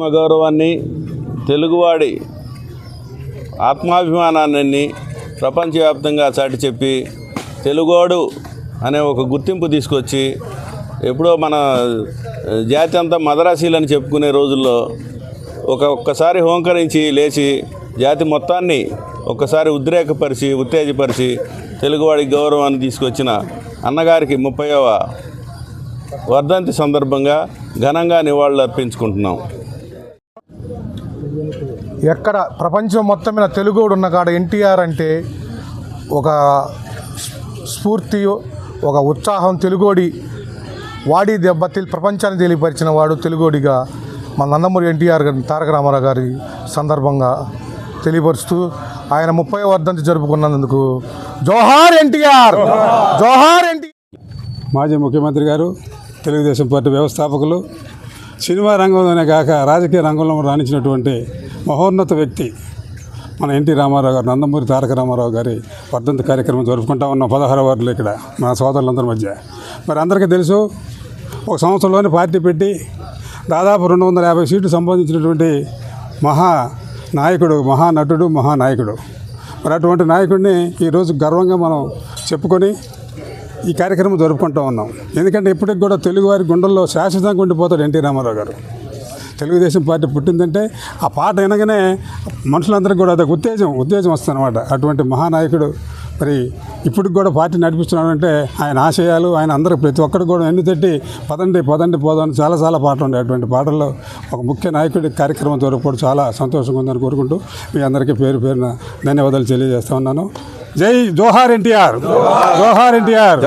ఆత్మగౌరవాన్ని, తెలుగువాడి ఆత్మాభిమానాన్ని ప్రపంచవ్యాప్తంగా చాటి చెప్పి తెలుగోడు అనే ఒక గుర్తింపు తీసుకొచ్చి ఎప్పుడో మన జాతి అంతా మదరాసీలని చెప్పుకునే రోజుల్లో ఒక్కసారి హోంకరించి లేచి జాతి మొత్తాన్ని ఒక్కసారి ఉద్రేకపరిచి ఉత్తేజపరిచి తెలుగువాడి గౌరవాన్ని తీసుకొచ్చిన అన్నగారికి 30వ వర్ధంతి సందర్భంగా ఘనంగా నివాళులు అర్పించుకుంటున్నాం. ఎక్కడ ప్రపంచం మొత్తం మీద తెలుగోడు ఉన్న కాడ ఎన్టీఆర్ అంటే ఒక స్ఫూర్తి, ఒక ఉత్సాహం. తెలుగోడి వాడి దెబ్బ ప్రపంచాన్ని తెలియపరిచిన వాడు తెలుగోడిగా మన నందమూరి ఎన్టీఆర్ గారి తారక రామారావు గారి సందర్భంగా తెలియపరుస్తూ ఆయన 30వ వర్ధంతి జరుపుకున్నందుకు జోహార్ ఎన్టీఆర్, జోహార్ ఎన్టీఆర్. మాజీ ముఖ్యమంత్రి గారు, తెలుగుదేశం పార్టీ వ్యవస్థాపకులు, సినిమా రంగంలోనే కాక రాజకీయ రంగంలో రాణించినటువంటి మహోన్నత వ్యక్తి మన ఎన్టీ రామారావు గారు, నందమూరి తారక రామారావు గారి వర్ధంతి కార్యక్రమం జరుపుకుంటా ఉన్నాం 16వ వార్డులో ఇక్కడ మన సోదరులందరి మధ్య. మరి అందరికీ తెలుసు, ఒక సంవత్సరంలోనే పార్టీ పెట్టి దాదాపు 250 సీట్లు సంపాదించినటువంటి మహానాయకుడు, మహానటుడు, మహానాయకుడు. మరి అటువంటి నాయకుడిని ఈరోజు గర్వంగా మనం చెప్పుకొని ఈ కార్యక్రమం జరుపుకుంటూ ఉన్నాం. ఎందుకంటే ఇప్పటికి కూడా తెలుగువారి గుండెల్లో శాశ్వతంగా ఉండిపోతాడు ఎన్టీ రామారావు గారు. తెలుగుదేశం పార్టీ పుట్టిందంటే ఆ పాట వినగానే మనుషులందరికీ కూడా అదొక ఉత్తేజం వస్తుందన్నమాట. అటువంటి మహానాయకుడు మరి ఇప్పటికి కూడా పార్టీ నడిపిస్తున్నాడంటే ఆయన ఆశయాలు, ఆయన అందరూ ప్రతి ఒక్కరు కూడా ఎన్ను తట్టి పదండి పోదాం చాలా పాటలు ఉండే. అటువంటి పాటల్లో ఒక ముఖ్య నాయకుడి కార్యక్రమం జరుపుకోవడం చాలా సంతోషంగా ఉందని కోరుకుంటూ మీ అందరికీ పేరున ధన్యవాదాలు తెలియజేస్తా ఉన్నాను. జై జోహార్ ఎన్టీఆర్, జోహార్ ఎన్టీఆర్.